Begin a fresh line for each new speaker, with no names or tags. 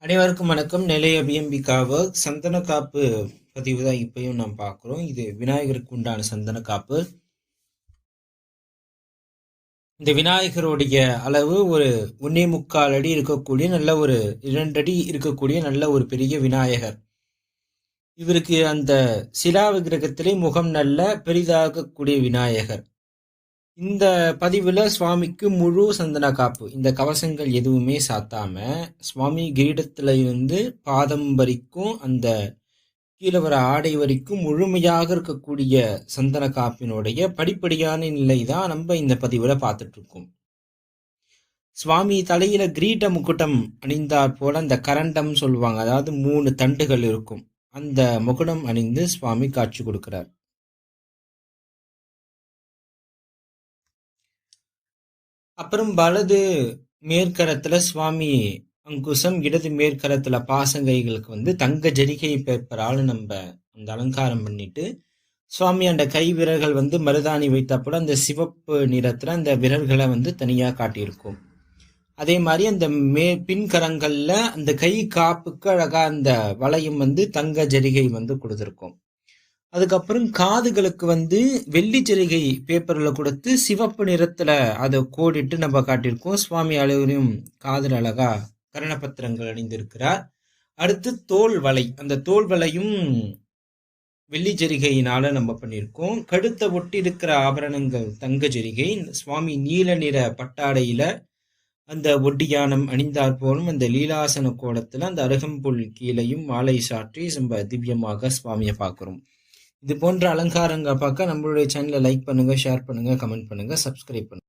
அனைவருக்கும் வணக்கம். நிலைய பிஎம்பிக்காக சந்தன காப்பு பதிவு தான் இப்பயும் நாம் பார்க்குறோம். இது விநாயகருக்கு உண்டான சந்தன காப்பு. இந்த விநாயகருடைய அளவு ஒரு 1.25 அடி இருக்கக்கூடிய நல்ல ஒரு 2 அடி இருக்கக்கூடிய நல்ல ஒரு பெரிய விநாயகர். இவருக்கு அந்த சிலா விக்கிரகத்திலே முகம் நல்ல பெரிதாகக்கூடிய விநாயகர். இந்த பதிவுல சுவாமிக்கு முழு சந்தன காப்பு, இந்த கவசங்கள் எதுவுமே சாத்தாம சுவாமி கிரீடத்துல இருந்து பாதம் வரைக்கும் அந்த கீழே வர ஆடை வரைக்கும் முழுமையாக இருக்கக்கூடிய சந்தன காப்பினுடைய படிப்படியான நிலை தான் நம்ம இந்த பதிவுல பார்த்துட்டு இருக்கோம். சுவாமி தலையில கிரீட முக்குட்டம் அணிந்தாற் போல அந்த கரண்டம் சொல்லுவாங்க, அதாவது 3 தண்டுகள் இருக்கும். அந்த முகுடம் அணிந்து சுவாமி காட்சி கொடுக்கிறார். அப்புறம் வலது மேற்கரத்துல சுவாமி அங்குசம், இடது மேற்கரத்துல பாசங்கைகளுக்கு தங்க ஜரிகை பேப்பரால் நம்ம அந்த அலங்காரம் பண்ணிட்டு, சுவாமி அந்த கை விரல்கள் மருதாணி வைத்தப்போல அந்த சிவப்பு நிறத்துல அந்த விரல்களை தனியா காட்டியிருக்கும். அதே மாதிரி அந்த பின்கரங்கள்ல அந்த கை காப்புக்கு அழகா அந்த வளையம் தங்க ஜரிகை கொடுத்திருக்கும். அதுக்கப்புறம் காதுகளுக்கு வெள்ளி ஜரிகை பேப்பர்ல கொடுத்து சிவப்பு நிறத்துல அதை கோடிட்டு நம்ம காட்டியிருக்கோம். சுவாமி அனைவரையும் காதல் அழகா கரணபத்திரங்கள் அணிந்திருக்கிறார். அடுத்து தோல் வலை, அந்த தோல் வலையும் வெள்ளி ஜரிகையினால நம்ம பண்ணியிருக்கோம். கழுத்தை ஒட்டி இருக்கிற ஆபரணங்கள் தங்க ஜரிகை. சுவாமி நீல நிற பட்டாடையில அந்த ஒட்டியானம் அணிந்தாற் போலும் அந்த லீலாசன கோலத்துல அந்த அருகம்புல் கீழையும் மாலை சாற்றி ரொம்ப திவ்யமாக சுவாமியை பார்க்கிறோம். இது போன்ற அலங்காரங்கள் பார்க்க நம்மளுடைய சேனலை லைக் பண்ணுங்க, ஷேர் பண்ணுங்க, கமெண்ட் பண்ணுங்க, சப்ஸ்கிரைப் பண்ணுங்க.